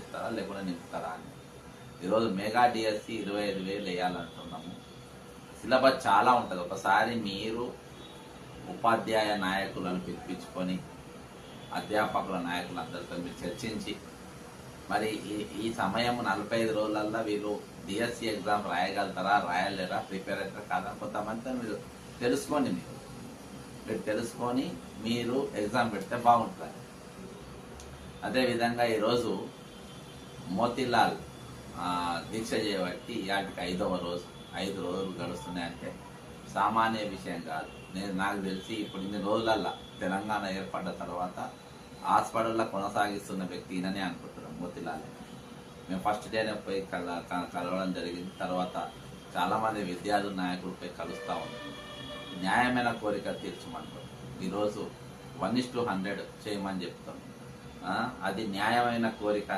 ఇస్తారా లేకుండా నింపుతారా అని. ఈరోజు మెగా డిఎస్సి 25,000 వేయాలంటున్నాము. సిలబస్ చాలా ఉంటుంది. ఒకసారి మీరు ఉపాధ్యాయ నాయకులను పిలిపించుకొని అధ్యాపకుల నాయకులందరితో మీరు చర్చించి మరి ఈ సమయం 45 రోజులల్లో వీళ్ళు డిఎస్సి ఎగ్జామ్ రాయగలుగుతారా రాయలేరా ప్రిపేర్ అవుతారా కాదా కొంతమంది మీరు తెలుసుకోండి. మీరు తెలుసుకొని మీరు ఎగ్జామ్ పెడితే బాగుంటుంది. అదేవిధంగా ఈరోజు మోతీలాల్ దీక్ష చేయబట్టి వాటికి 5వ రోజు 5 రోజులు గడుస్తున్నాయంటే సామాన్య విషయం కాదు. నాకు తెలిసి ఇప్పుడు ఇన్ని రోజులల్లా తెలంగాణ ఏర్పడ్డ తర్వాత హాస్పిటల్లో కొనసాగిస్తున్న వ్యక్తి ఈయననే అనుకుంటున్నాం, మోతీలాల్. మేము ఫస్ట్ డేనే పోయి కలవడం జరిగింది. తర్వాత చాలామంది విద్యార్థుల నాయకులపై కలుస్తూ ఉన్నాం. న్యాయమైన కోరిక తీర్చమంటాం. ఈరోజు 1:100 చేయమని చెప్తాం. అది న్యాయమైన కోరిక.